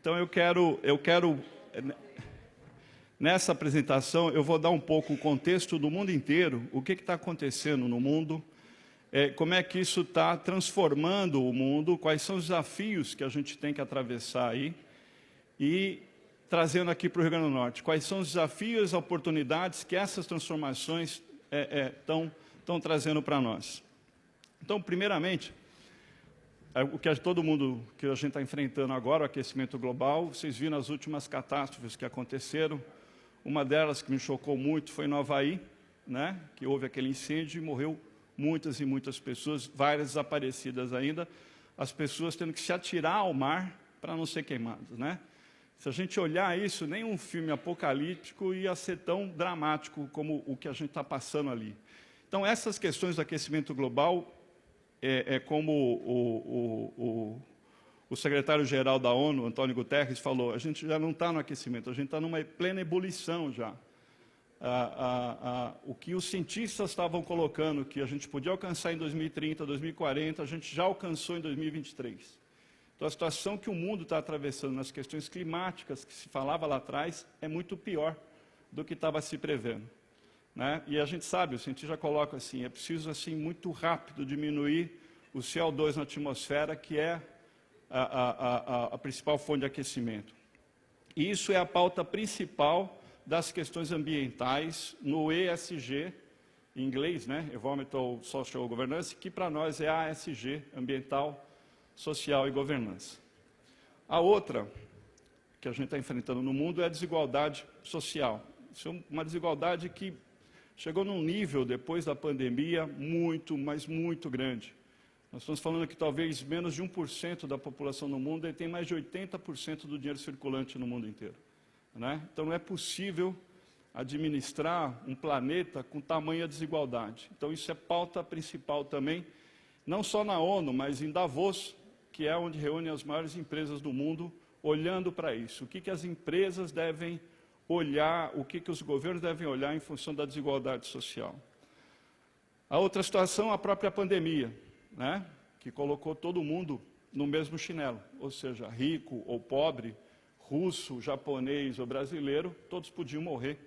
Então, nessa apresentação, eu vou dar um pouco o contexto do mundo inteiro, o que está acontecendo no mundo, como é que isso está transformando o mundo, quais são os desafios que a gente tem que atravessar aí, e trazendo aqui para o Rio Grande do Norte, quais são os desafios e oportunidades que essas transformações estão trazendo para nós. Então, primeiramente, o que todo mundo que a gente está enfrentando agora, o aquecimento global, vocês viram as últimas catástrofes que aconteceram. Uma delas que me chocou muito foi no Havaí, né, que houve aquele incêndio e morreu muitas e muitas pessoas, várias desaparecidas ainda, as pessoas tendo que se atirar ao mar para não ser queimadas, né? Se a gente olhar isso, nenhum filme apocalíptico ia ser tão dramático como o que a gente está passando ali. Então, essas questões do aquecimento global, como o secretário-geral da ONU, Antônio Guterres, falou, a gente já não está no aquecimento, a gente está numa plena ebulição já. O que os cientistas estavam colocando, que a gente podia alcançar em 2030, 2040, a gente já alcançou em 2023. Então, a situação que o mundo está atravessando nas questões climáticas, que se falava lá atrás, é muito pior do que estava se prevendo, né? E a gente sabe, o cientista já coloca assim, é preciso assim, muito rápido diminuir o CO2 na atmosfera, que é a principal fonte de aquecimento. E isso é a pauta principal das questões ambientais no ESG, em inglês, né? Environmental, Social Governance, que para nós é a ASG, Ambiental, Social e Governança. A outra que a gente está enfrentando no mundo é a desigualdade social. Isso é uma desigualdade que chegou num nível, depois da pandemia, muito, mas muito grande. Nós estamos falando que talvez menos de 1% da população no mundo tem mais de 80% do dinheiro circulante no mundo inteiro, né? Então, não é possível administrar um planeta com tamanha desigualdade. Então, isso é pauta principal também, não só na ONU, mas em Davos, que é onde reúne as maiores empresas do mundo, olhando para isso. O que as empresas devem olhar, o que os governos devem olhar em função da desigualdade social. A outra situação, a própria pandemia, né, que colocou todo mundo no mesmo chinelo, ou seja, rico ou pobre, russo, japonês ou brasileiro, todos podiam morrer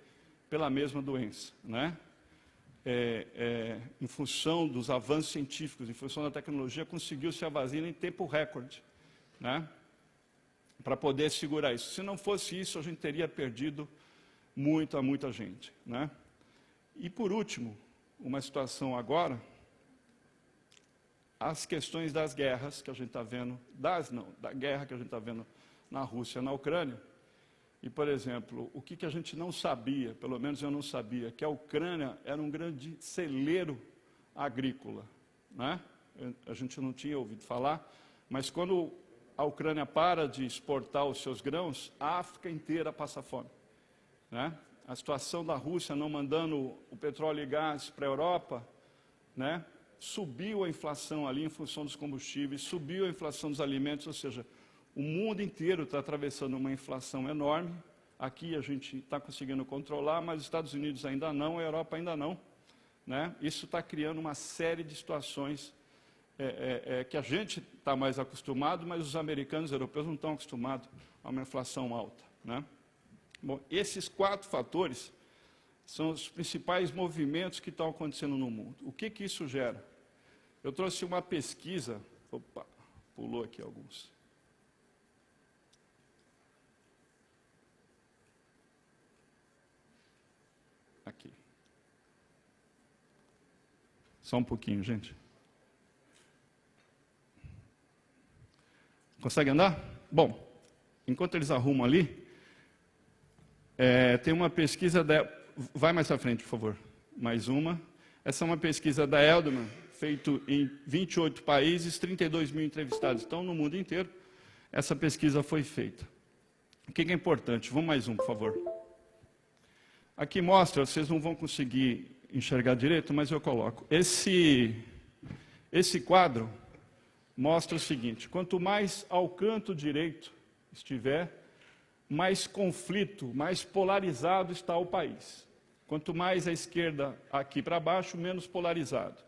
pela mesma doença, né? Em função dos avanços científicos, em função da tecnologia, conseguiu-se a vacina em tempo recorde, né, para poder segurar isso. Se não fosse isso, a gente teria perdido muita gente, né? E, por último, uma situação agora, as questões das guerras que a gente está vendo, da guerra que a gente está vendo na Rússia e na Ucrânia. E, por exemplo, o que a gente não sabia, pelo menos eu não sabia, que a Ucrânia era um grande celeiro agrícola, né? A gente não tinha ouvido falar, mas quando a Ucrânia para de exportar os seus grãos, a África inteira passa fome, né? A situação da Rússia não mandando o petróleo e gás para a Europa, né? Subiu a inflação ali em função dos combustíveis, subiu a inflação dos alimentos, ou seja, o mundo inteiro está atravessando uma inflação enorme. Aqui a gente está conseguindo controlar, mas os Estados Unidos ainda não, a Europa ainda não, né? Isso está criando uma série de situações que a gente está mais acostumado, mas os americanos e europeus não estão acostumados a uma inflação alta, né? Bom, esses 4 fatores são os principais movimentos que estão acontecendo no mundo. O que isso gera? Eu trouxe uma pesquisa, opa, pulou aqui alguns. Aqui. Só um pouquinho, gente. Consegue andar? Bom, enquanto eles arrumam ali, tem uma pesquisa vai mais à frente, por favor. Mais uma. Essa é uma pesquisa da Edelman, feita em 28 países, 32 mil entrevistados. Então, no mundo inteiro, essa pesquisa foi feita. O que é importante? Vamos mais um, por favor. Aqui mostra, vocês não vão conseguir enxergar direito, mas eu coloco. Esse quadro mostra o seguinte: quanto mais ao canto direito estiver, mais conflito, mais polarizado está o país. Quanto mais à esquerda aqui para baixo, menos polarizado.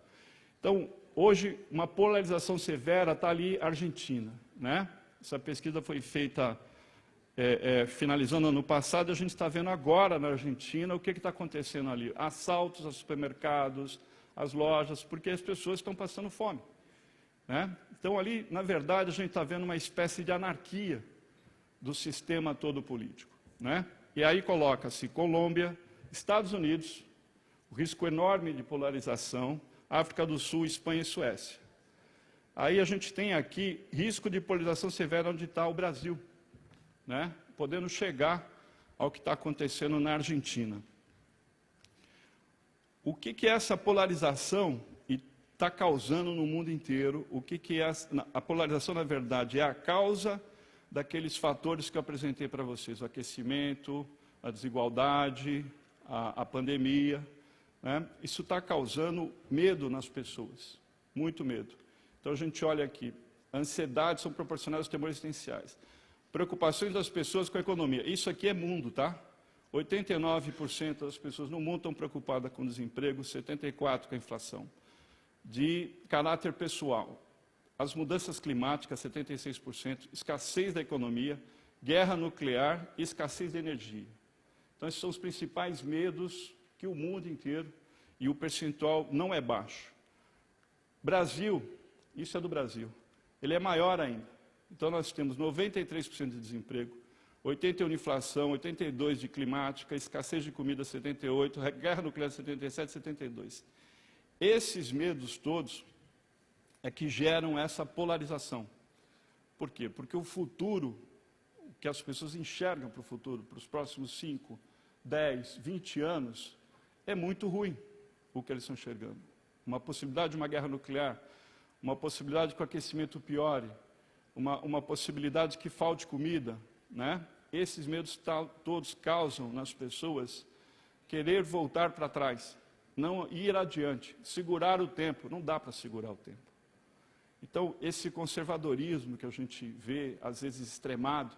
Então, hoje, uma polarização severa está ali, Argentina, né? Essa pesquisa foi feita finalizando ano passado, a gente está vendo agora na Argentina o que está acontecendo ali. Assaltos aos supermercados, às lojas, porque as pessoas estão passando fome, né? Então, ali, na verdade, a gente está vendo uma espécie de anarquia do sistema todo político, né? E aí coloca-se Colômbia, Estados Unidos, o risco enorme de polarização, África do Sul, Espanha e Suécia. Aí a gente tem aqui risco de polarização severa onde está o Brasil, né? Podendo chegar ao que está acontecendo na Argentina. O que é essa polarização está causando no mundo inteiro? O que é a polarização, na verdade, é a causa daqueles fatores que eu apresentei para vocês, o aquecimento, a desigualdade, a pandemia, né? Isso está causando medo nas pessoas, muito medo. Então, a gente olha aqui, ansiedades são proporcionais aos temores existenciais. Preocupações das pessoas com a economia. Isso aqui é mundo, tá? 89% das pessoas no mundo estão preocupadas com o desemprego, 74% com a inflação. De caráter pessoal, as mudanças climáticas, 76%, escassez da economia, guerra nuclear e escassez de energia. Então, esses são os principais medos que o mundo inteiro, e o percentual não é baixo. Brasil, isso é do Brasil, ele é maior ainda. Então, nós temos 93% de desemprego, 81% de inflação, 82% de climática, escassez de comida, 78%, guerra nuclear, 77%, 72%. Esses medos todos é que geram essa polarização. Por quê? Porque o futuro, o que as pessoas enxergam para o futuro, para os próximos 5, 10, 20 anos, é muito ruim o que eles estão enxergando. Uma possibilidade de uma guerra nuclear, uma possibilidade que o aquecimento piore, uma possibilidade que falte comida, né? Esses medos todos causam nas pessoas querer voltar para trás, não ir adiante, segurar o tempo. Não dá para segurar o tempo. Então, esse conservadorismo que a gente vê, às vezes extremado,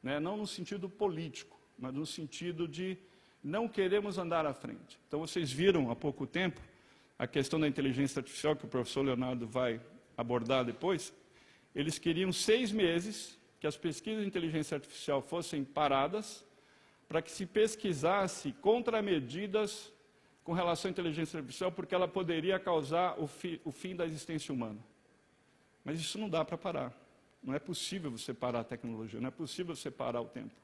né? Não no sentido político, mas no sentido de não queremos andar à frente. Então, vocês viram há pouco tempo a questão da inteligência artificial, que o professor Leonardo vai abordar depois. Eles queriam 6 meses que as pesquisas de inteligência artificial fossem paradas para que se pesquisasse contramedidas com relação à inteligência artificial, porque ela poderia causar o fim da existência humana. Mas isso não dá para parar. Não é possível você parar a tecnologia, não é possível você parar o tempo,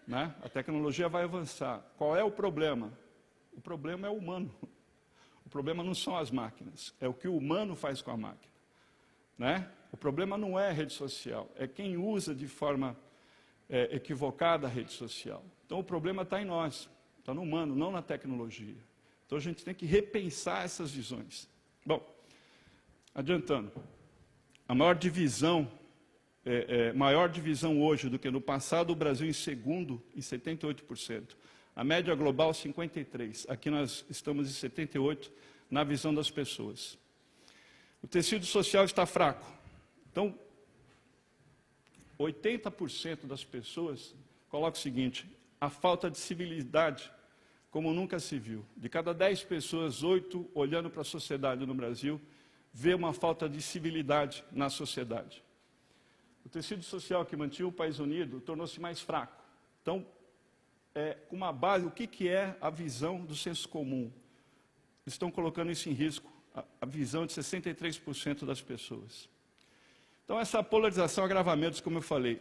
né? A tecnologia vai avançar. Qual é o problema? O problema é o humano. O problema não são as máquinas, é o que o humano faz com a máquina, né? O problema não é a rede social, é quem usa de forma equivocada a rede social. Então, o problema está em nós, está no humano, não na tecnologia. Então, a gente tem que repensar essas visões. Bom, adiantando, a maior divisão hoje do que no passado, o Brasil em segundo, em 78%. A média global, 53%. Aqui nós estamos em 78%, na visão das pessoas. O tecido social está fraco. Então, 80% das pessoas colocam o seguinte: a falta de civilidade, como nunca se viu. De cada 10 pessoas, 8, olhando para a sociedade no Brasil, vê uma falta de civilidade na sociedade. O tecido social que mantinha o país unido tornou-se mais fraco. Então, com uma base, o que é a visão do senso comum? Eles estão colocando isso em risco, a visão de 63% das pessoas. Então, essa polarização, agravamentos, como eu falei,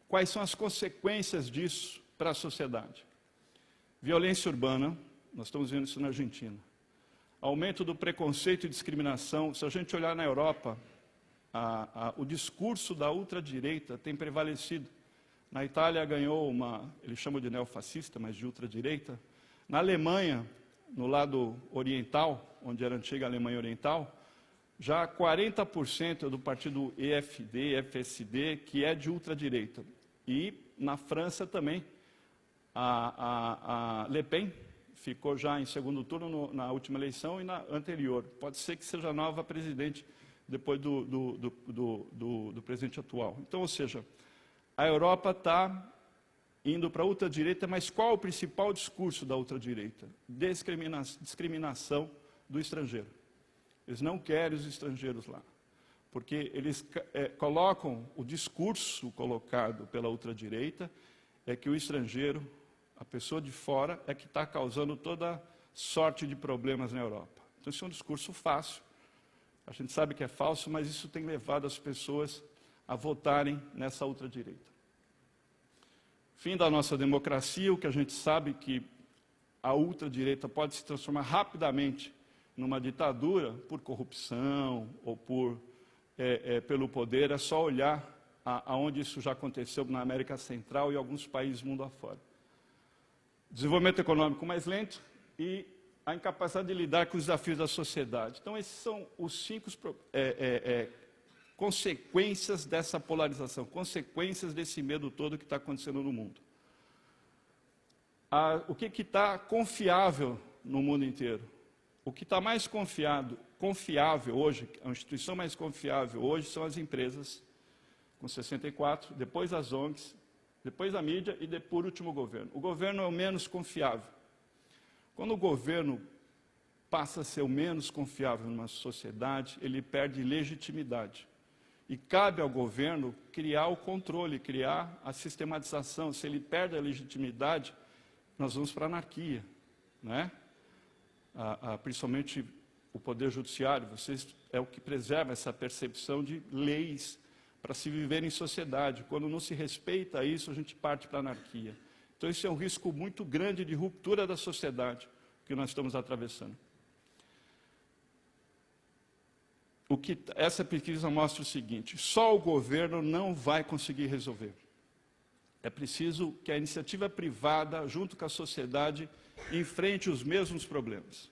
quais são as consequências disso para a sociedade? Violência urbana, nós estamos vendo isso na Argentina. Aumento do preconceito e discriminação. Se a gente olhar na Europa, o discurso da ultradireita tem prevalecido. Na Itália ganhou eles chamam de neofascista, mas de ultradireita. Na Alemanha, no lado oriental, onde era a antiga Alemanha Oriental, já 40% do partido EFD, FSD, que é de ultradireita. E na França também, a Le Pen ficou já em segundo turno na última eleição e na anterior. Pode ser que seja a nova presidente depois do presidente atual. Então, ou seja, a Europa está indo para a ultradireita, mas qual é o principal discurso da ultradireita? Discriminação do estrangeiro. Eles não querem os estrangeiros lá. porque eles colocam, o discurso colocado pela ultradireita é que o estrangeiro, a pessoa de fora, é que está causando toda sorte de problemas na Europa. Então, isso é um discurso fácil. A gente sabe que é falso, mas isso tem levado as pessoas a votarem nessa ultradireita. Fim da nossa democracia, o que a gente sabe que a ultradireita pode se transformar rapidamente numa ditadura por corrupção ou pelo poder, é só olhar aonde isso já aconteceu na América Central e alguns países mundo afora. Desenvolvimento econômico mais lento e a incapacidade de lidar com os desafios da sociedade. Então, esses são os 5 consequências dessa polarização, consequências desse medo todo que está acontecendo no mundo. O que está confiável no mundo inteiro? O que está mais confiável hoje, a instituição mais confiável hoje são as empresas, com 64, depois as ONGs, depois a mídia e, por último, o governo. O governo é o menos confiável. Quando o governo passa a ser o menos confiável numa sociedade, ele perde legitimidade. E cabe ao governo criar o controle, criar a sistematização. Se ele perde a legitimidade, nós vamos para a anarquia, né? Principalmente o Poder Judiciário, é o que preserva essa percepção de leis para se viver em sociedade. Quando não se respeita isso, a gente parte para a anarquia. Então, esse é um risco muito grande de ruptura da sociedade que nós estamos atravessando. Essa pesquisa mostra o seguinte: só o governo não vai conseguir resolver. É preciso que a iniciativa privada, junto com a sociedade, enfrente os mesmos problemas.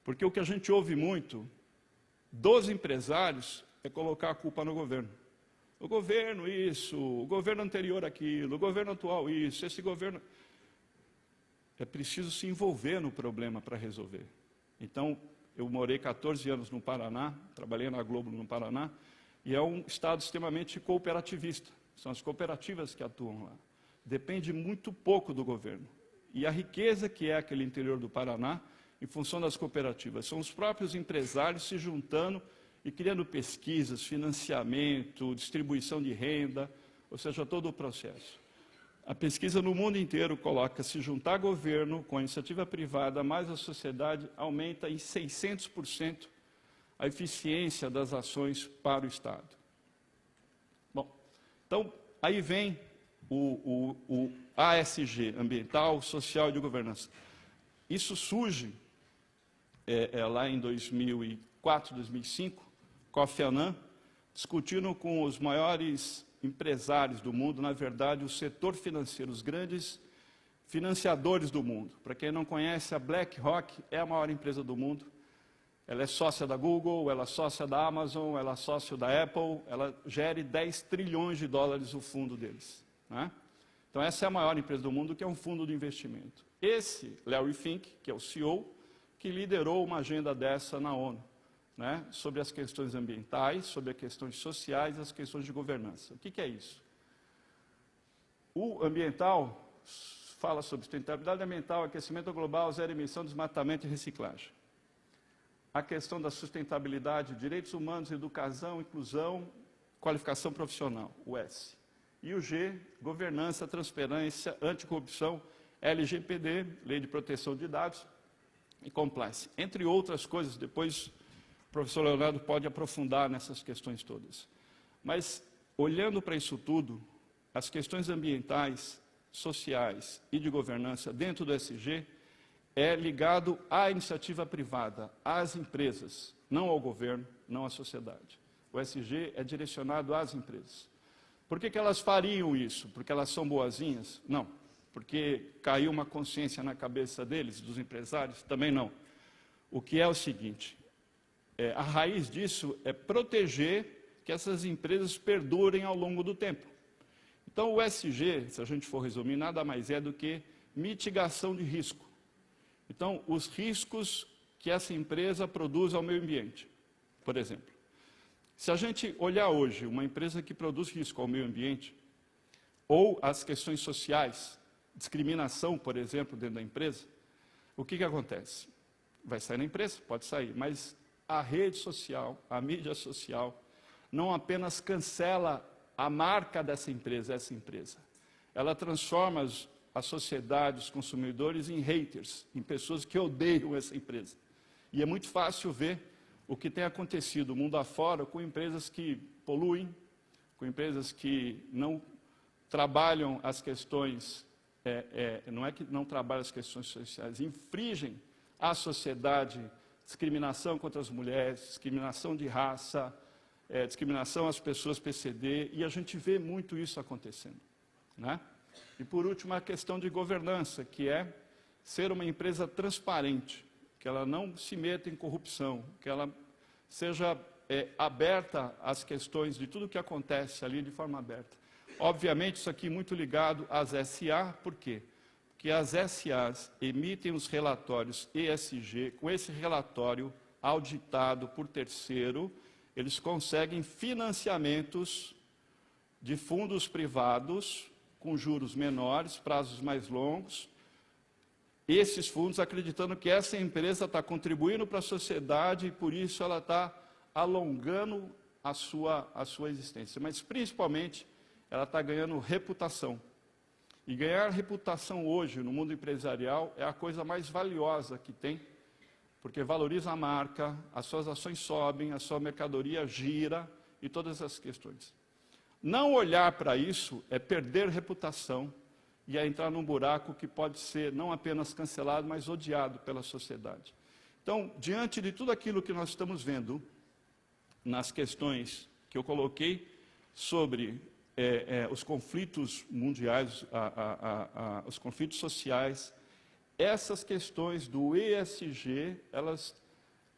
Porque o que a gente ouve muito dos empresários é colocar a culpa no governo. O governo isso, o governo anterior aquilo, o governo atual isso, esse governo... É preciso se envolver no problema para resolver. Então, eu morei 14 anos no Paraná, trabalhei na Globo no Paraná, e é um estado extremamente cooperativista. São as cooperativas que atuam lá. Depende muito pouco do governo. E a riqueza que é aquele interior do Paraná, em função das cooperativas, são os próprios empresários se juntando e criando pesquisas, financiamento, distribuição de renda, ou seja, todo o processo. A pesquisa no mundo inteiro coloca, se juntar governo com a iniciativa privada, mais a sociedade, aumenta em 600% a eficiência das ações para o Estado. Bom, então, aí vem o ASG, Ambiental, Social e de Governança. Isso surge lá em 2004, 2005, Kofi Annan, discutindo com os maiores empresários do mundo, na verdade, o setor financeiro, os grandes financiadores do mundo. Para quem não conhece, a BlackRock é a maior empresa do mundo. Ela é sócia da Google, ela é sócia da Amazon, ela é sócia da Apple, ela gere 10 trilhões de dólares o fundo deles, né? Então, essa é a maior empresa do mundo, que é um fundo de investimento. Esse, Larry Fink, que é o CEO, que liderou uma agenda dessa na ONU, né, sobre as questões ambientais, sobre as questões sociais e as questões de governança. O que é isso? O ambiental fala sobre sustentabilidade ambiental, aquecimento global, zero emissão, desmatamento e reciclagem. A questão da sustentabilidade, direitos humanos, educação, inclusão, qualificação profissional, o S. E o G, governança, transparência, anticorrupção, LGPD, Lei de Proteção de Dados e compliance. Entre outras coisas, depois o professor Leonardo pode aprofundar nessas questões todas. Mas, olhando para isso tudo, as questões ambientais, sociais e de governança dentro do SG é ligado à iniciativa privada, às empresas, não ao governo, não à sociedade. O SG é direcionado às empresas. Por que elas fariam isso? Porque elas são boazinhas? Não. Porque caiu uma consciência na cabeça deles, dos empresários? Também não. O que é o seguinte, a raiz disso é proteger que essas empresas perdurem ao longo do tempo. Então, o SG, se a gente for resumir, nada mais é do que mitigação de risco. Então, os riscos que essa empresa produz ao meio ambiente, por exemplo. Se a gente olhar hoje uma empresa que produz risco ao meio ambiente, ou as questões sociais, discriminação, por exemplo, dentro da empresa, o que acontece? Vai sair na empresa? Pode sair, mas a rede social, a mídia social, não apenas cancela a marca dessa empresa, ela transforma a sociedade, os consumidores, em haters, em pessoas que odeiam essa empresa. E é muito fácil ver o que tem acontecido mundo afora com empresas que poluem, com empresas que não trabalham as questões, não é que não trabalham as questões sociais, infringem à sociedade discriminação contra as mulheres, discriminação de raça, discriminação às pessoas PCD, e a gente vê muito isso acontecendo, né? E, por último, a questão de governança, que é ser uma empresa transparente, que ela não se meta em corrupção, que ela seja aberta às questões de tudo que acontece ali de forma aberta. Obviamente, isso aqui muito ligado às SA, por quê? Porque as SAs emitem os relatórios ESG, com esse relatório auditado por terceiro, eles conseguem financiamentos de fundos privados com juros menores, prazos mais longos. Esses fundos acreditando que essa empresa está contribuindo para a sociedade e, por isso, ela está alongando a sua existência. Mas, principalmente, ela está ganhando reputação. E ganhar reputação hoje, no mundo empresarial, é a coisa mais valiosa que tem, porque valoriza a marca, as suas ações sobem, a sua mercadoria gira e todas essas questões. Não olhar para isso é perder reputação e é entrar num buraco que pode ser não apenas cancelado, mas odiado pela sociedade. Então, diante de tudo aquilo que nós estamos vendo nas questões que eu coloquei sobre os conflitos mundiais, os conflitos sociais, essas questões do ESG, elas,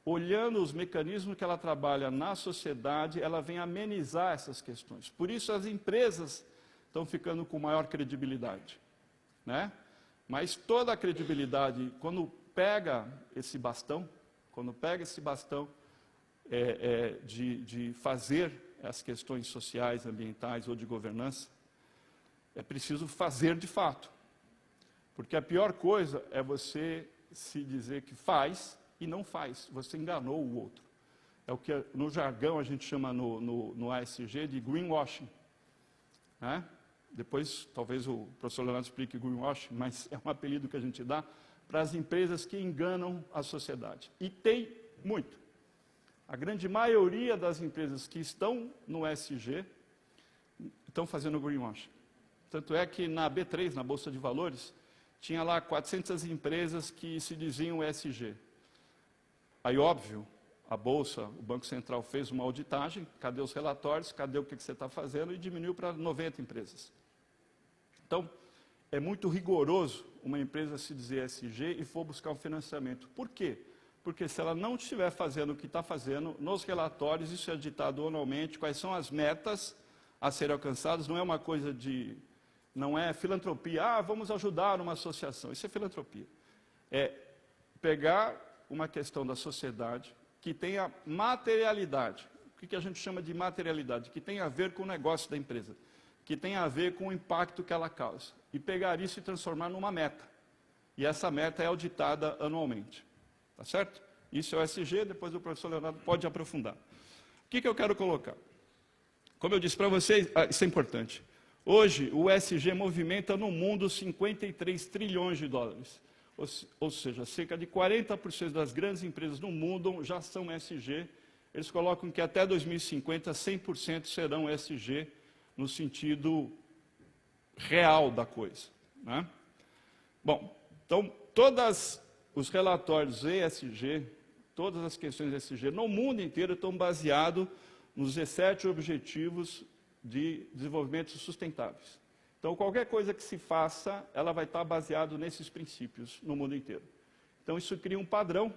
olhando os mecanismos que ela trabalha na sociedade, ela vem amenizar essas questões. Por isso as empresas estão ficando com maior credibilidade, né? Mas toda a credibilidade, quando pega esse bastão, de fazer as questões sociais, ambientais ou de governança, é preciso fazer de fato. Porque a pior coisa é você se dizer que faz e não faz, você enganou o outro. É o que no jargão a gente chama no ASG de greenwashing, né? Depois, talvez o professor Leonardo explique greenwashing, mas é um apelido que a gente dá para as empresas que enganam a sociedade. E tem muito. A grande maioria das empresas que estão no ESG estão fazendo greenwashing. Tanto é que na B3, na Bolsa de Valores, tinha lá 400 empresas que se diziam ESG. Aí, óbvio, a Bolsa, o Banco Central fez uma auditagem, cadê os relatórios, cadê o que você está fazendo, e diminuiu para 90 empresas. Então, é muito rigoroso uma empresa se dizer ESG e for buscar um financiamento. Por quê? Porque se ela não estiver fazendo o que está fazendo, nos relatórios, isso é ditado anualmente, quais são as metas a serem alcançadas, não é uma coisa de... não é filantropia, vamos ajudar uma associação, isso é filantropia. É pegar uma questão da sociedade que tenha materialidade. O que a gente chama de materialidade? Que tem a ver com o negócio da empresa, que tem a ver com o impacto que ela causa, e pegar isso e transformar numa meta. E essa meta é auditada anualmente. Tá certo? Isso é o ESG, depois o professor Leonardo pode aprofundar. O que eu quero colocar? Como eu disse para vocês, isso é importante. Hoje, o ESG movimenta no mundo 53 trilhões de dólares. Ou seja, cerca de 40% das grandes empresas no mundo já são ESG. Eles colocam que até 2050, 100% serão ESG no sentido real da coisa, né? Bom, então, todos os relatórios ESG, todas as questões ESG no mundo inteiro estão baseados nos 17 Objetivos de Desenvolvimento Sustentáveis. Então, qualquer coisa que se faça, ela vai estar baseada nesses princípios no mundo inteiro. Então, isso cria um padrão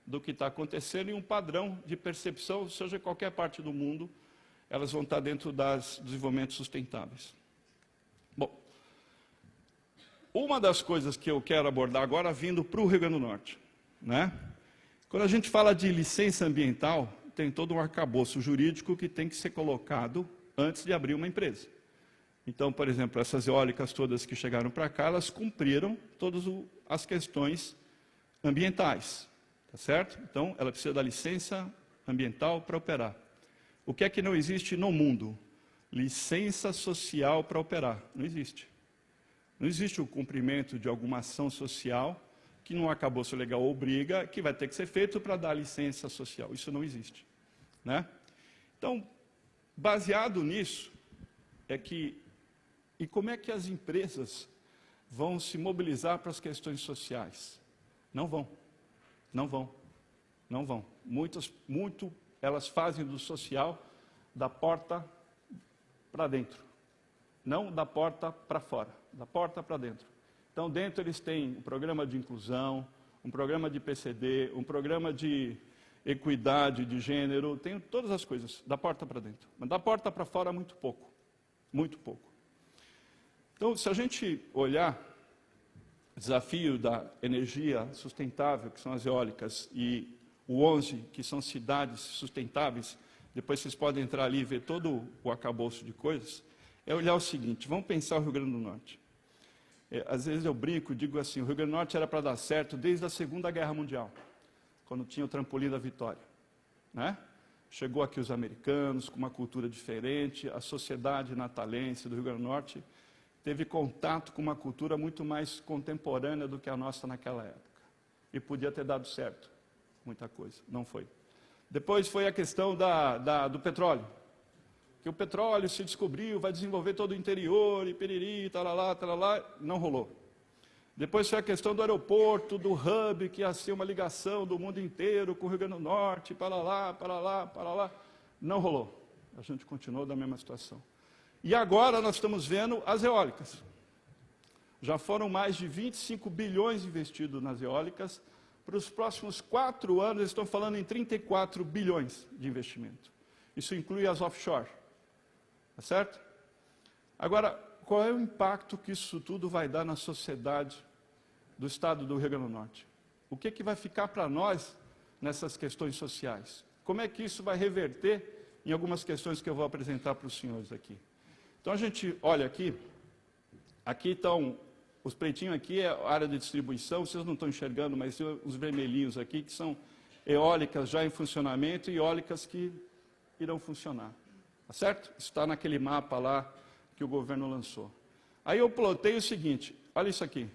do que está acontecendo e um padrão de percepção, seja em qualquer parte do mundo, elas vão estar dentro dos desenvolvimentos sustentáveis. Bom, uma das coisas que eu quero abordar agora, vindo para o Rio Grande do Norte, né? Quando a gente fala de licença ambiental, tem todo um arcabouço jurídico que tem que ser colocado antes de abrir uma empresa. Então, por exemplo, essas eólicas todas que chegaram para cá, elas cumpriram todas as questões ambientais, tá certo? Então, ela precisa da licença ambiental para operar. O que é que não existe no mundo? Licença social para operar. Não existe. Não existe o cumprimento de alguma ação social que no arcabouço legal obriga, que vai ter que ser feito para dar licença social. Isso não existe, né? Então, baseado nisso, e como é que as empresas vão se mobilizar para as questões sociais? Não vão, não vão, não vão. Elas fazem do social da porta para dentro, não da porta para fora, da porta para dentro. Então, dentro eles têm um programa de inclusão, um programa de PCD, um programa de equidade de gênero, tem todas as coisas, da porta para dentro. Mas da porta para fora, muito pouco. Muito pouco. Então, se a gente olhar o desafio da energia sustentável, que são as eólicas, e o 11, que são cidades sustentáveis, depois vocês podem entrar ali e ver todo o arcabouço de coisas, é olhar o seguinte, vamos pensar o Rio Grande do Norte. Às vezes eu brinco e digo assim, o Rio Grande do Norte era para dar certo desde a Segunda Guerra Mundial, quando tinha o trampolim da vitória, né? Chegou aqui os americanos, com uma cultura diferente, a sociedade natalense do Rio Grande do Norte teve contato com uma cultura muito mais contemporânea do que a nossa naquela época. E podia ter dado certo, muita coisa, não foi. Depois foi a questão do petróleo, que o petróleo se descobriu, vai desenvolver todo o interior, e piriri, talalá, não rolou. Depois foi a questão do aeroporto, do hub, que ia ser uma ligação do mundo inteiro com o Rio Grande do Norte, para lá, não rolou. A gente continuou da mesma situação. E agora nós estamos vendo as eólicas. Já foram mais de 25 bilhões investidos nas eólicas. Para os próximos 4 anos, eles estão falando em 34 bilhões de investimento. Isso inclui as offshore. Tá certo? Agora, qual é o impacto que isso tudo vai dar na sociedade do estado do Rio Grande do Norte? O que vai ficar para nós nessas questões sociais? Como é que isso vai reverter em algumas questões que eu vou apresentar para os senhores aqui? Então, a gente olha aqui estão, os pretinhos aqui é a área de distribuição, vocês não estão enxergando, mas tem os vermelhinhos aqui, que são eólicas já em funcionamento e eólicas que irão funcionar. Tá certo? Está naquele mapa lá que o governo lançou. Aí eu plotei o seguinte, olha isso aqui.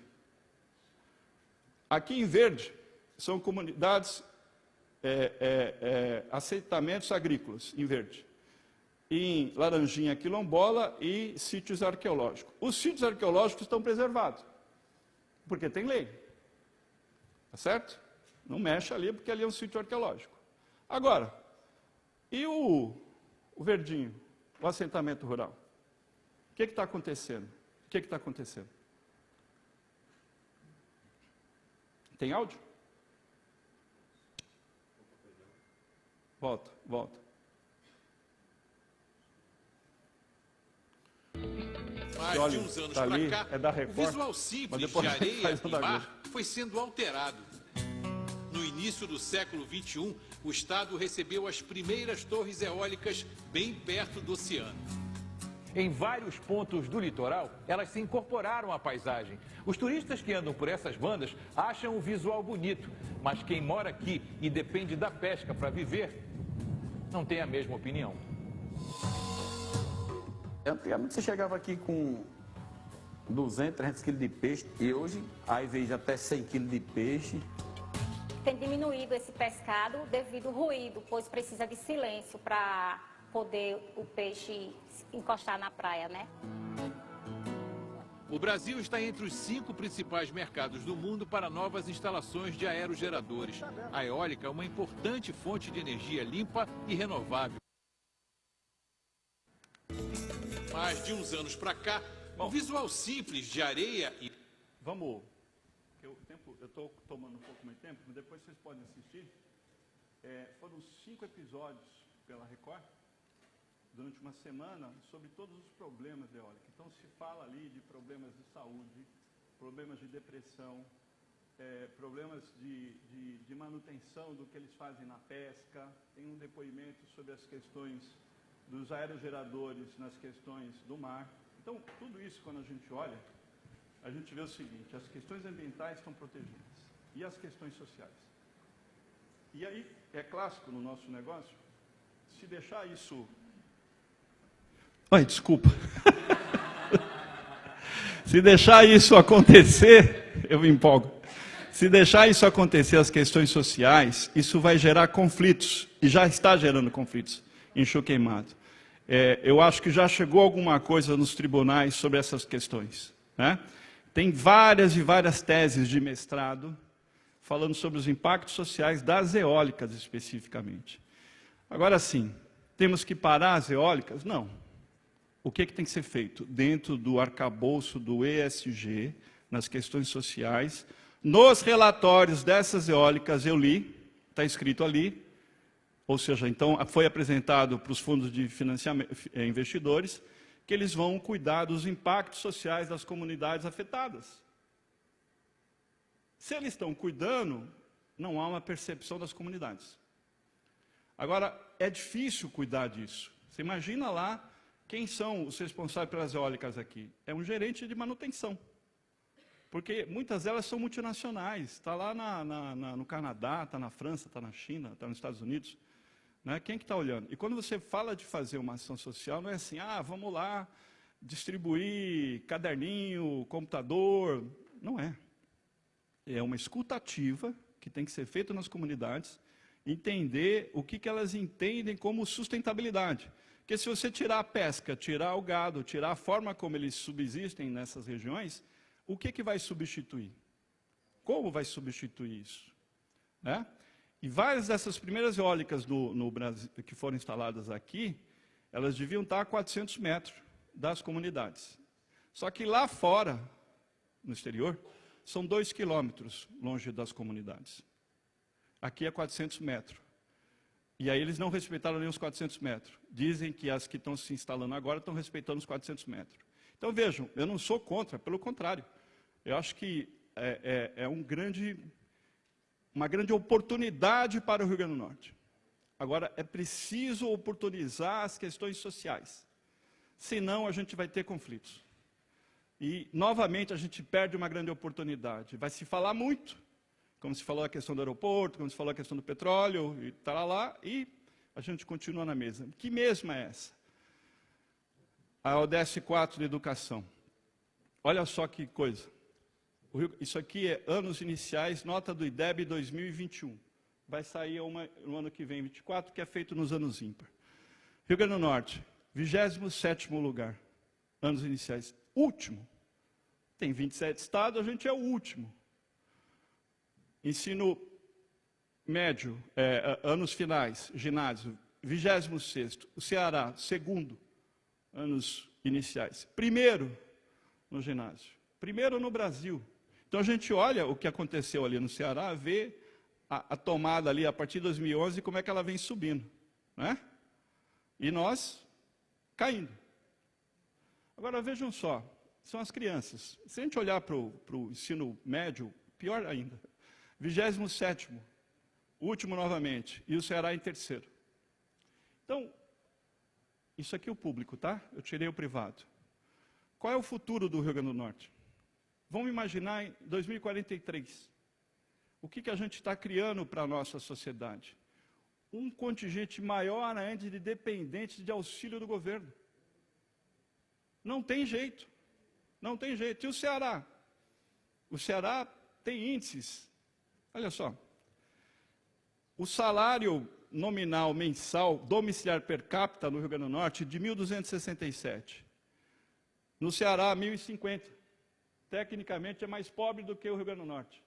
Aqui em verde são comunidades, assentamentos agrícolas, em verde. Em laranjinha, quilombola e sítios arqueológicos. Os sítios arqueológicos estão preservados, porque tem lei. Tá certo? Não mexe ali, porque ali é um sítio arqueológico. Agora, e o verdinho, o assentamento rural? O que está acontecendo? O que está acontecendo? Tem áudio? Volta. Mais de uns anos tá para cá, é da Record, o visual simples de areia e mar foi sendo alterado. No início do século XXI, o Estado recebeu as primeiras torres eólicas bem perto do oceano. Em vários pontos do litoral, elas se incorporaram à paisagem. Os turistas que andam por essas bandas acham o visual bonito, mas quem mora aqui e depende da pesca para viver, não tem a mesma opinião. Antigamente você chegava aqui com 200, 300 quilos de peixe e hoje aí vejo até 100 quilos de peixe. Tem diminuído esse pescado devido ao ruído, pois precisa de silêncio para poder o peixe encostar na praia, né? O Brasil está entre os 5 principais mercados do mundo para novas instalações de aerogeradores. A eólica é uma importante fonte de energia limpa e renovável. Mais de uns anos para cá, o visual simples de areia e... Vamos, eu estou tomando um pouco mais de tempo, mas depois vocês podem assistir. Foram 5 episódios pela Record, durante uma semana, sobre todos os problemas da eólica. Então, se fala ali de problemas de saúde, problemas de depressão, problemas de manutenção do que eles fazem na pesca. Tem um depoimento sobre as questões dos aerogeradores nas questões do mar. Então, tudo isso, quando a gente olha, a gente vê o seguinte, as questões ambientais estão protegidas, e as questões sociais. E aí, é clássico no nosso negócio, se deixar isso... Ai, desculpa. Se deixar isso acontecer, eu me empolgo. Se deixar isso acontecer, as questões sociais, isso vai gerar conflitos, e já está gerando conflitos em Choqueimado. Eu acho que já chegou alguma coisa nos tribunais sobre essas questões, né? Tem várias e várias teses de mestrado falando sobre os impactos sociais das eólicas especificamente. Agora sim, temos que parar as eólicas? Não. O que tem que ser feito? Dentro do arcabouço do ESG, nas questões sociais, nos relatórios dessas eólicas eu li, está escrito ali, ou seja, então foi apresentado para os fundos de financiamento, investidores, que eles vão cuidar dos impactos sociais das comunidades afetadas. Se eles estão cuidando, não há uma percepção das comunidades. Agora, é difícil cuidar disso. Você imagina lá quem são os responsáveis pelas eólicas aqui? É um gerente de manutenção. Porque muitas delas são multinacionais. Está lá no Canadá, está na França, está na China, está nos Estados Unidos. Né? Quem que está olhando? E quando você fala de fazer uma ação social, não é assim, vamos lá distribuir caderninho, computador. Não é. É uma escuta ativa que tem que ser feita nas comunidades, entender o que elas entendem como sustentabilidade. Porque se você tirar a pesca, tirar o gado, tirar a forma como eles subsistem nessas regiões, o que vai substituir? Como vai substituir isso? Né? E várias dessas primeiras eólicas no Brasil, que foram instaladas aqui, elas deviam estar a 400 metros das comunidades. Só que lá fora, no exterior, são 2 quilômetros longe das comunidades. Aqui é 400 metros. E aí eles não respeitaram nem os 400 metros. Dizem que as que estão se instalando agora estão respeitando os 400 metros. Então vejam, eu não sou contra, pelo contrário. Eu acho que é uma grande oportunidade para o Rio Grande do Norte. Agora, é preciso oportunizar as questões sociais. Senão, a gente vai ter conflitos. E, novamente, a gente perde uma grande oportunidade. Vai se falar muito, como se falou a questão do aeroporto, como se falou a questão do petróleo, e tal lá, e a gente continua na mesa. Que mesma é essa? A ODS 4 de educação. Olha só que coisa. Isso aqui é anos iniciais, nota do IDEB 2021. Vai sair no ano que vem, 24, que é feito nos anos ímpar. Rio Grande do Norte, 27º lugar, anos iniciais. Último. Tem 27 estados, a gente é o último. Ensino médio, anos finais, ginásio, 26º. O Ceará, segundo, anos iniciais. Primeiro no ginásio. Primeiro no Brasil. Então a gente olha o que aconteceu ali no Ceará, vê a tomada ali a partir de 2011, como é que ela vem subindo. Né? E nós caindo. Agora vejam só, são as crianças. Se a gente olhar para o ensino médio, pior ainda. 27º, último novamente, e o Ceará em terceiro. Então, isso aqui é o público, tá? Eu tirei o privado. Qual é o futuro do Rio Grande do Norte? Vamos imaginar em 2043. O que a gente está criando para a nossa sociedade? Um contingente maior ainda de dependentes de auxílio do governo. Não tem jeito. Não tem jeito. E o Ceará? O Ceará tem índices. Olha só. O salário nominal mensal domiciliar per capita no Rio Grande do Norte de 1.267. No Ceará, 1.050. Tecnicamente, é mais pobre do que o Rio Grande do Norte.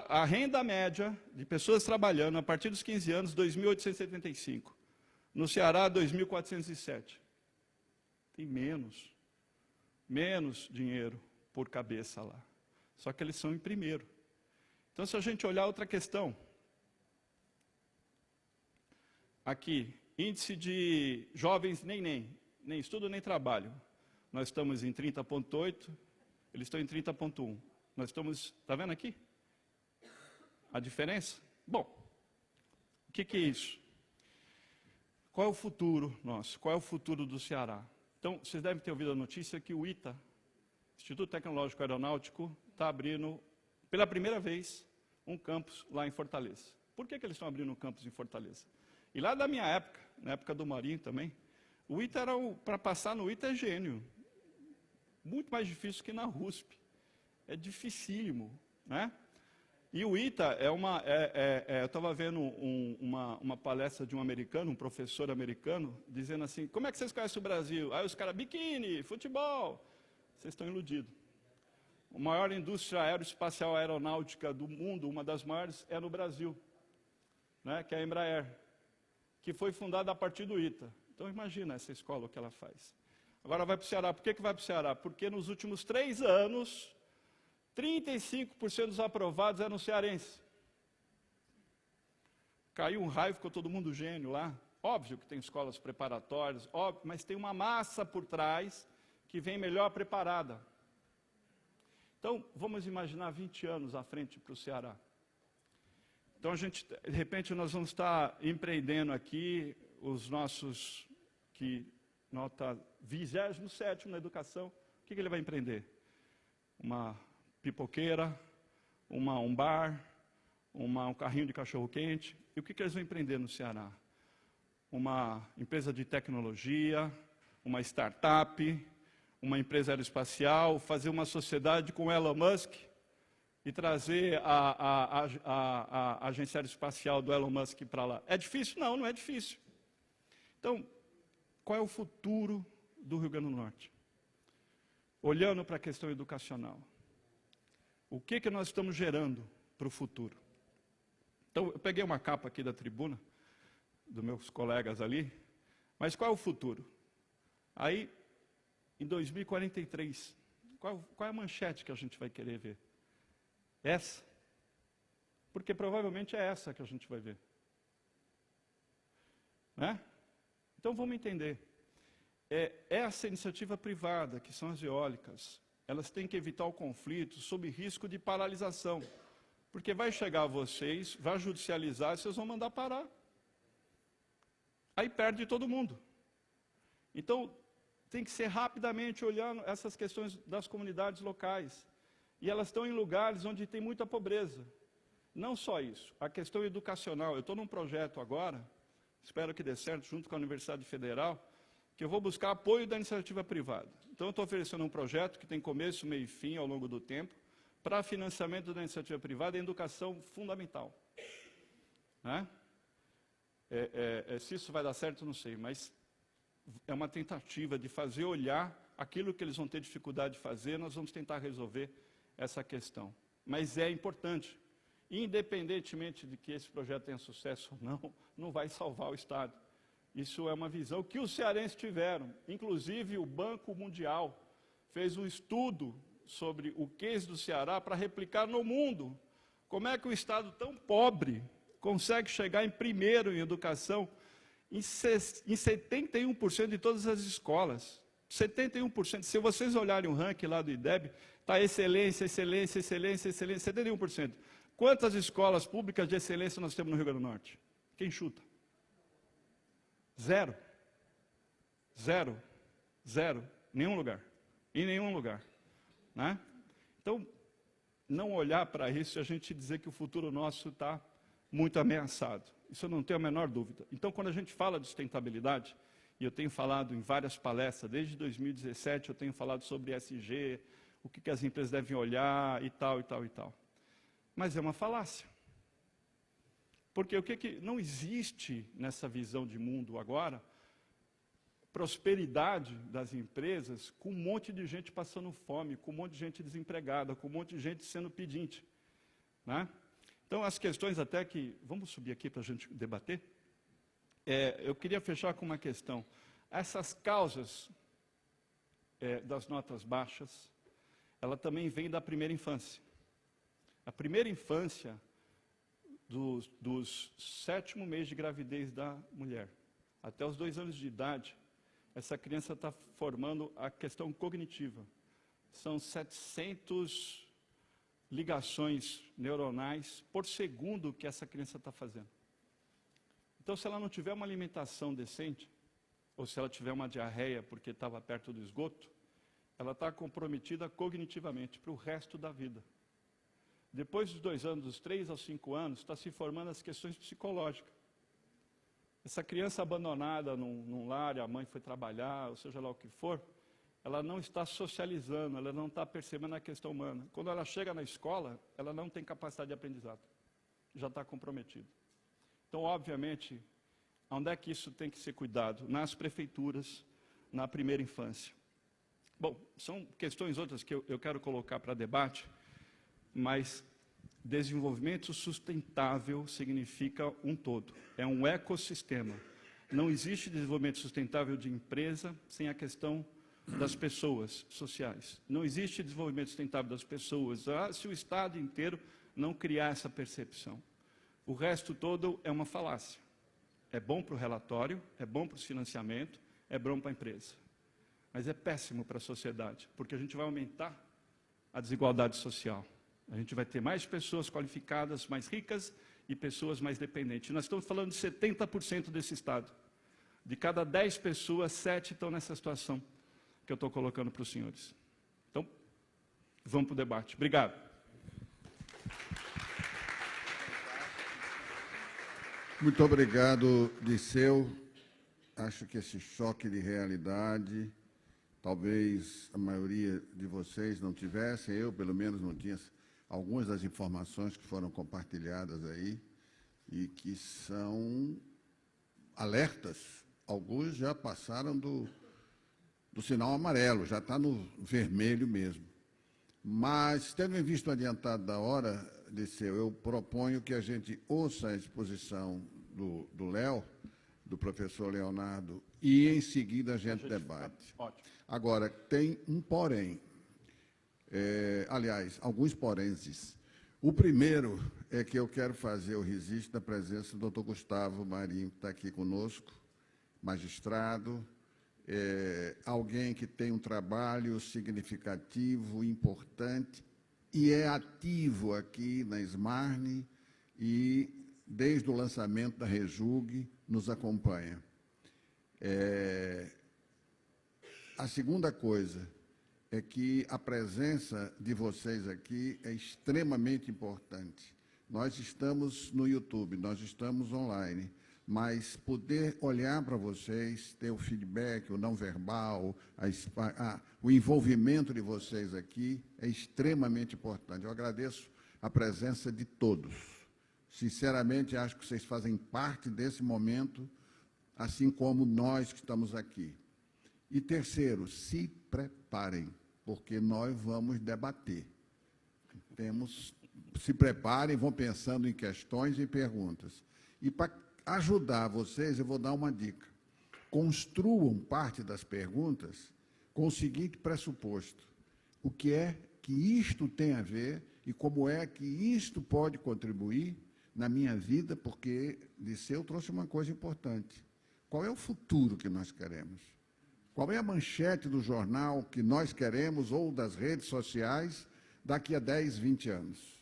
A renda média de pessoas trabalhando a partir dos 15 anos, 2.875. No Ceará, 2.407. Tem menos dinheiro por cabeça lá. Só que eles são em primeiro. Então, se a gente olhar outra questão, aqui, índice de jovens nem estudo nem trabalho. Nós estamos em 30,8, eles estão em 30,1. Nós estamos, está vendo aqui? A diferença? Bom, o que é isso? Qual é o futuro nosso? Qual é o futuro do Ceará? Então, vocês devem ter ouvido a notícia que o ITA, Instituto Tecnológico Aeronáutico, está abrindo, pela primeira vez, um campus lá em Fortaleza. Por que eles estão abrindo um campus em Fortaleza? E lá da minha época, na época do Marinho também, o ITA era para passar no ITA é gênio. Muito mais difícil que na USP. É dificílimo, né? E o ITA eu estava vendo uma palestra de um americano, um professor americano, dizendo assim, como é que vocês conhecem o Brasil? Aí os caras, biquíni, futebol. Vocês estão iludidos. A maior indústria aeroespacial aeronáutica do mundo, uma das maiores, é no Brasil, né? Que é a Embraer, que foi fundada a partir do ITA. Então imagina essa escola, o que ela faz. Agora vai para o Ceará. Por que vai para o Ceará? Porque nos últimos 3 anos, 35% dos aprovados eram cearenses. Caiu um raio, ficou todo mundo gênio lá. Óbvio que tem escolas preparatórias, óbvio, mas tem uma massa por trás que vem melhor preparada. Então, vamos imaginar 20 anos à frente para o Ceará. Então, a gente, de repente, nós vamos estar empreendendo aqui os nossos, que nota 27º na educação, o que ele vai empreender? Uma pipoqueira, um bar, um carrinho de cachorro-quente. E o que eles vão empreender no Ceará? Uma empresa de tecnologia, uma startup, uma empresa aeroespacial, fazer uma sociedade com Elon Musk e trazer a agência aeroespacial do Elon Musk para lá. É difícil? Não, não é difícil. Então, qual é o futuro do Rio Grande do Norte? Olhando para a questão educacional. O que nós estamos gerando para o futuro? Então, eu peguei uma capa aqui da tribuna, dos meus colegas ali, mas qual é o futuro? Aí, em 2043, qual é a manchete que a gente vai querer ver? Essa. Porque provavelmente é essa que a gente vai ver. Né? Então, vamos entender. Essa iniciativa privada, que são as eólicas, elas têm que evitar o conflito sob risco de paralisação. Porque vai chegar a vocês, vai judicializar e vocês vão mandar parar. Aí perde todo mundo. Então, tem que ser rapidamente olhando essas questões das comunidades locais. E elas estão em lugares onde tem muita pobreza. Não só isso, a questão educacional. Eu estou num projeto agora, espero que dê certo, junto com a Universidade Federal, que eu vou buscar apoio da iniciativa privada. Então, eu estou oferecendo um projeto que tem começo, meio e fim ao longo do tempo, para financiamento da iniciativa privada em educação fundamental. Né? Se isso vai dar certo, não sei, mas é uma tentativa de fazer olhar aquilo que eles vão ter dificuldade de fazer, nós vamos tentar resolver essa questão. Mas é importante, independentemente de que esse projeto tenha sucesso ou não, não vai salvar o Estado. Isso é uma visão que os cearenses tiveram. Inclusive, o Banco Mundial fez um estudo sobre o case do Ceará para replicar no mundo. Como é que um Estado tão pobre consegue chegar em primeiro em educação em 71% de todas as escolas. 71%. Se vocês olharem o ranking lá do IDEB, está excelência, excelência, excelência, excelência, 71%. Quantas escolas públicas de excelência nós temos no Rio Grande do Norte? Quem chuta? 0. 0. 0. Nenhum lugar. Em nenhum lugar. Né? Então, não olhar para isso e a gente dizer que o futuro nosso está muito ameaçado. Isso eu não tenho a menor dúvida. Então, quando a gente fala de sustentabilidade, e eu tenho falado em várias palestras, desde 2017 eu tenho falado sobre ESG, o que as empresas devem olhar e tal, e tal, e tal. Mas é uma falácia. Porque o que não existe nessa visão de mundo agora, prosperidade das empresas com um monte de gente passando fome, com um monte de gente desempregada, com um monte de gente sendo pedinte. Né? Então, as questões até que... Vamos subir aqui para a gente debater? Eu queria fechar com uma questão. Essas causas das notas baixas, ela também vem da primeira infância. A primeira infância dos 7º mês de gravidez da mulher, até os 2 anos de idade, essa criança está formando a questão cognitiva. São 700 ligações neuronais por segundo que essa criança está fazendo. Então, se ela não tiver uma alimentação decente, ou se ela tiver uma diarreia porque estava perto do esgoto, ela está comprometida cognitivamente para o resto da vida. Depois dos 2 anos, dos 3 aos 5 anos, está se formando as questões psicológicas. Essa criança abandonada num lar, a mãe foi trabalhar, ou seja lá o que for, ela não está socializando, ela não está percebendo a questão humana. Quando ela chega na escola, ela não tem capacidade de aprendizado, já está comprometida. Então, obviamente, onde é que isso tem que ser cuidado? Nas prefeituras, na primeira infância. Bom, são questões outras que eu quero colocar para debate, mas desenvolvimento sustentável significa um todo, é um ecossistema. Não existe desenvolvimento sustentável de empresa sem a questão das pessoas sociais. Não existe desenvolvimento sustentável das pessoas se o Estado inteiro não criar essa percepção. O resto todo é uma falácia. É bom para o relatório, é bom para o financiamento, é bom para a empresa. Mas é péssimo para a sociedade, porque a gente vai aumentar a desigualdade social. A gente vai ter mais pessoas qualificadas, mais ricas e pessoas mais dependentes. Nós estamos falando de 70% desse Estado. De cada 10 pessoas, 7 estão nessa situação que eu estou colocando para os senhores. Então, vamos para o debate. Obrigado. Muito obrigado, Disseu. Acho que esse choque de realidade, talvez a maioria de vocês não tivesse, eu pelo menos não tinha algumas das informações que foram compartilhadas aí e que são alertas. Alguns já passaram do sinal amarelo, já está no vermelho mesmo. Mas, tendo em vista o adiantado da hora, Disseu, eu proponho que a gente ouça a exposição do Léo, do professor Leonardo, e em seguida a gente debate. Ótimo. Agora, tem um porém. Aliás, alguns poréns. O primeiro é que eu quero fazer o registro da presença do Dr. Gustavo Marinho, que está aqui conosco, magistrado, alguém que tem um trabalho significativo, importante, e é ativo aqui na Smarne e, desde o lançamento da Rejug, nos acompanha. A segunda coisa é que a presença de vocês aqui é extremamente importante. Nós estamos no YouTube, nós estamos online, mas poder olhar para vocês, ter o feedback, o não verbal, o envolvimento de vocês aqui é extremamente importante. Eu agradeço a presença de todos. Sinceramente, acho que vocês fazem parte desse momento, assim como nós que estamos aqui. E terceiro, se preparem, porque nós vamos debater. Se preparem, vão pensando em questões e perguntas. E para ajudar vocês, eu vou dar uma dica. Construam parte das perguntas com o seguinte pressuposto: o que é que isto tem a ver e como é que isto pode contribuir na minha vida, porque Disseu trouxe uma coisa importante. Qual é o futuro que nós queremos? Qual é a manchete do jornal que nós queremos ou das redes sociais daqui a 10, 20 anos?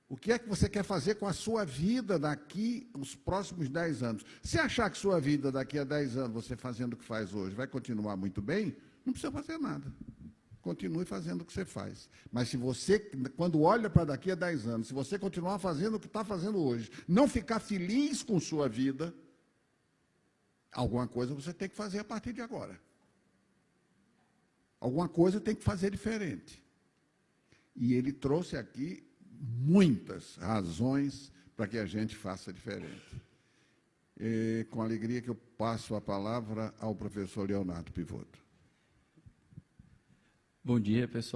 O que é que você quer fazer com a sua vida daqui os próximos 10 anos? Se achar que sua vida daqui a 10 anos, você fazendo o que faz hoje, vai continuar muito bem, não precisa fazer nada. Continue fazendo o que você faz. Mas se você, quando olha para daqui a 10 anos, se você continuar fazendo o que está fazendo hoje, não ficar feliz com sua vida, alguma coisa você tem que fazer a partir de agora. Alguma coisa tem que fazer diferente. E ele trouxe aqui muitas razões para que a gente faça diferente. E, com alegria que eu passo a palavra ao professor Leonardo Pivotto. Bom dia, pessoal.